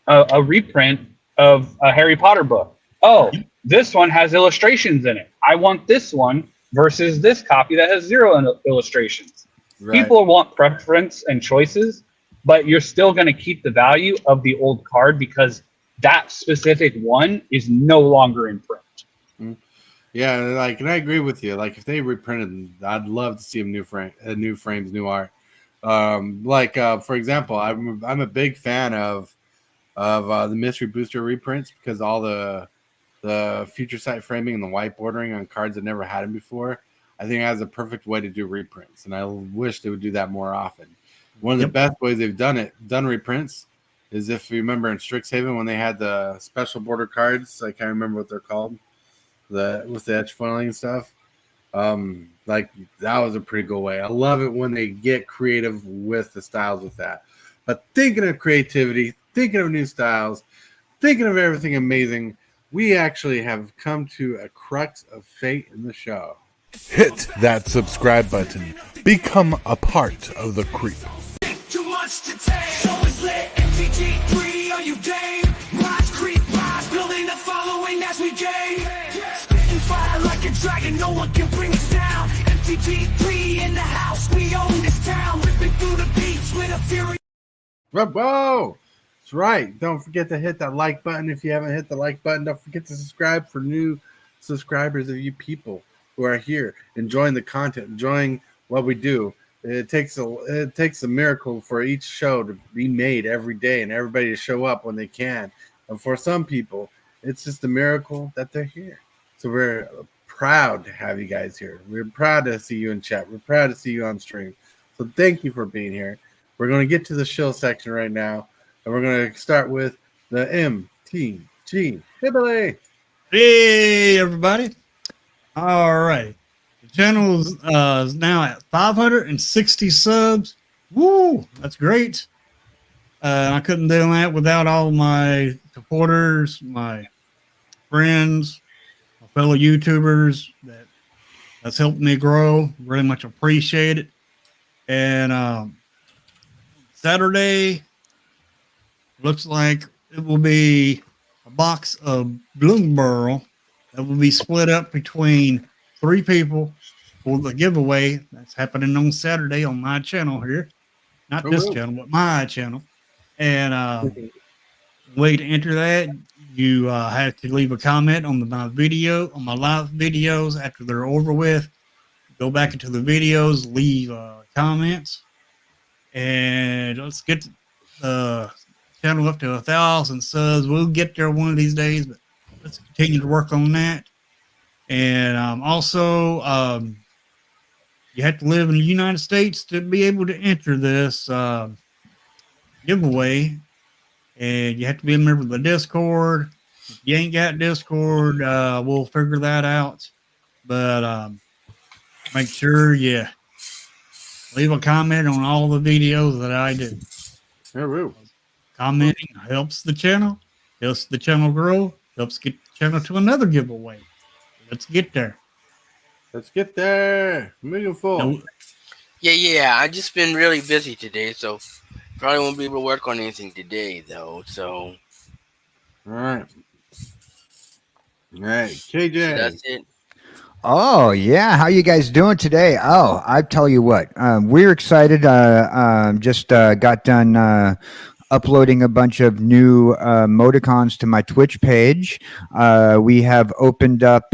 a reprint of a Harry Potter book. Oh, this one has illustrations in it. I want this one versus this copy that has 0 illustrations. Right. People want preference and choices, but you're still going to keep the value of the old card because that specific one is no longer in print. Yeah, like, and I agree with you. Like, if they reprinted, I'd love to see them new frames, new art. For example, I'm a big fan of the Mystery Booster reprints because all the future sight framing and the white bordering on cards that never had them before. I think it has a perfect way to do reprints, and I wish they would do that more often. One of the best ways they've done reprints is if you remember in Strixhaven when they had the special border cards. I can't remember what they're called. With the edge foiling and stuff, like that was a pretty good way. I love it when they get creative with the styles with that. But thinking of creativity, thinking of new styles, thinking of everything amazing, we actually have come to a crux of fate in the show. Hit that subscribe button. Become a part of the creep. Too much to take, so it's lit. MTG3, are you game? Rise, creep, rise, building a following as we gain. Spitting fire like a dragon, no one can bring us down. MTG3 in the house, we own this town. Ripping through the beats with a fury. Whoa! That's right. Don't forget to hit that like button. If you haven't hit the like button, don't forget to subscribe for new subscribers of you people who are here enjoying the content, enjoying what we do. It takes a miracle for each show to be made every day and everybody to show up when they can. And for some people, it's just a miracle that they're here. So we're proud to have you guys here. We're proud to see you in chat. We're proud to see you on stream. So thank you for being here. We're going to get to the shill section right now, and we're going to start with the MTG HILLBILLY. Hey, everybody. All right. The channel is now at 560 subs. Woo! That's great. I couldn't do that without all my supporters, my friends, my fellow YouTubers that's helped me grow. Really much appreciate it. And Saturday looks like it will be a box of Bloomburl that will be split up between 3 people for the giveaway that's happening on Saturday on my channel here. Not this channel, but my channel. And way to enter that, you have to leave a comment on my video, on my live videos after they're over with. Go back into the videos, leave comments, and let's get the channel up to 1,000 subs. We'll get there one of these days, but let's continue to work on that. And also, you have to live in the United States to be able to enter this giveaway. And you have to be a member of the Discord. If you ain't got Discord, we'll figure that out. But make sure you leave a comment on all the videos that I do. Commenting helps the channel grow, helps get the channel to another giveaway. Let's get there. Mugenfool. Yeah. I just been really busy today, so probably won't be able to work on anything today, though. So, all right, KJ. So that's it. Oh yeah, how you guys doing today? Oh, I tell you what, we're excited. Just got done uploading a bunch of new emoticons to my Twitch page. We have opened up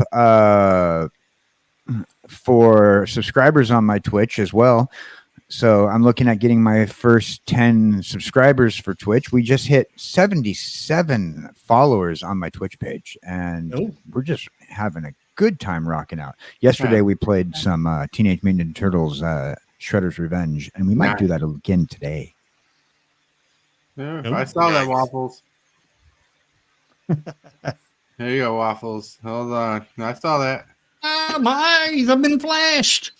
for subscribers on my Twitch as well. So I'm looking at getting my first 10 subscribers for Twitch. We just hit 77 followers on my Twitch page, and we're just having a good time rocking out. Yesterday we played some Teenage Mutant Ninja Turtles Shredder's Revenge, and we might do that again today. Yeah, I saw that, Waffles. There you go, Waffles. Hold on. I saw that. My eyes have been flashed.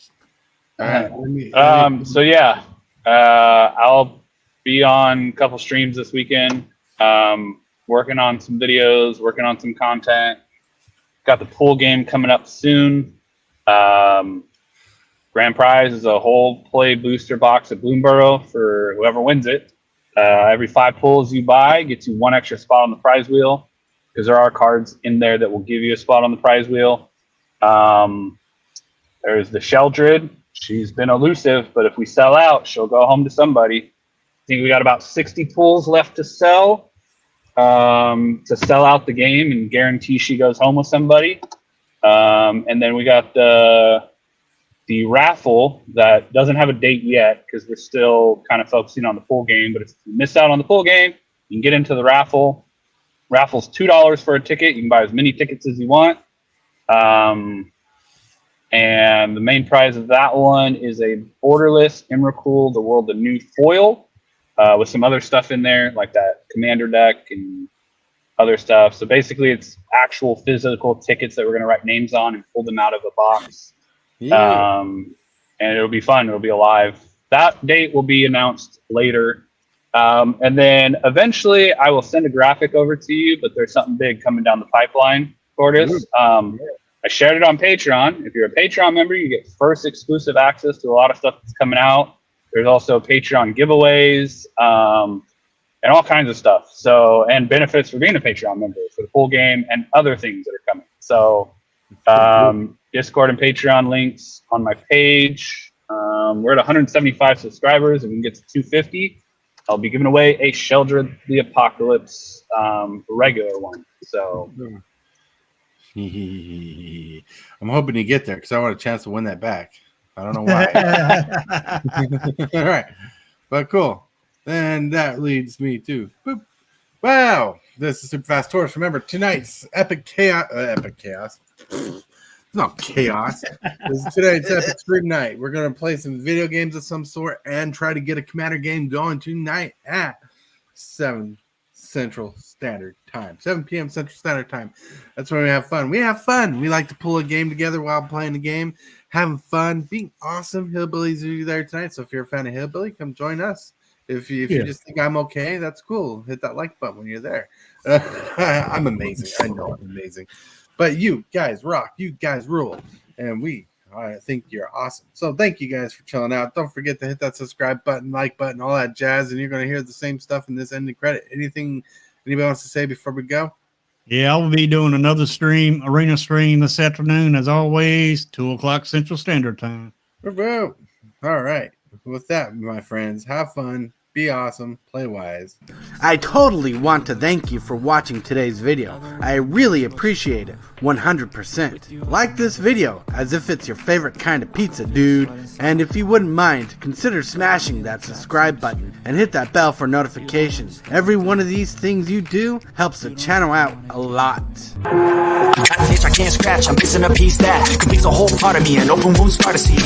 All right. So yeah, I'll be on a couple streams this weekend, working on some videos, working on some content. Got the pool game coming up soon. Grand prize is a whole play booster box at Bloomburrow for whoever wins it. Every 5 pulls you buy gets you 1 extra spot on the prize wheel, because there are cards in there that will give you a spot on the prize wheel. There's the Sheldred. She's been elusive, but if we sell out, she'll go home to somebody. I think we got about 60 pulls left to sell out the game and guarantee she goes home with somebody. And then we got the raffle that doesn't have a date yet, because we're still kind of focusing on the pool game. But if you miss out on the pool game, you can get into the raffle. Raffle's $2 for a ticket. You can buy as many tickets as you want. And the main prize of that one is a borderless Emrakul, the World of New foil, with some other stuff in there, like that commander deck and other stuff. So basically, it's actual physical tickets that we're going to write names on and pull them out of a box. Yeah. And it'll be fun. It'll be alive. That date will be announced later. And then eventually, I will send a graphic over to you, but there's something big coming down the pipeline for this. I shared it on Patreon. If you're a Patreon member, you get first exclusive access to a lot of stuff that's coming out. There's also Patreon giveaways and all kinds of stuff. So, and benefits for being a Patreon member for the full game and other things that are coming. So, Discord and Patreon links on my page. We're at 175 subscribers, and we can get to 250. I'll be giving away a Sheldred the Apocalypse regular one. So. I'm hoping you get there, because I want a chance to win that back. I don't know why. All right, but cool. And that leads me to boop. Wow, this is Super Fast Tours. Remember, tonight's epic chaos. It's not chaos. Tonight's epic stream night. We're gonna play some video games of some sort and try to get a commander game going tonight at 7 Central Standard Time, 7 p.m. Central Standard Time. That's when we have fun. We have fun. We like to pull a game together while playing the game, having fun, being awesome. Hillbillies are there tonight, so if you're a fan of Hillbilly, come join us. If you just think I'm okay, that's cool. Hit that like button when you're there. I'm amazing. I know I'm amazing. But you guys rock. You guys rule. And I think you're awesome. So thank you guys for chilling out. Don't forget to hit that subscribe button, like button, all that jazz, and you're going to hear the same stuff in this ending credit. Anything anybody wants to say before we go? Yeah, I'll be doing another arena stream this afternoon, as always, 2:00 Central Standard Time. All right. With that, my friends, have fun. Be awesome. Play wise. I totally want to thank you for watching today's video. I really appreciate it. 100%. Like this video as if it's your favorite kind of pizza, dude. And if you wouldn't mind, consider smashing that subscribe button and hit that bell for notifications. Every one of these things you do helps the channel out a lot. I can't scratch, I'm missing a piece that completes a whole part of me, an open wound scar to see.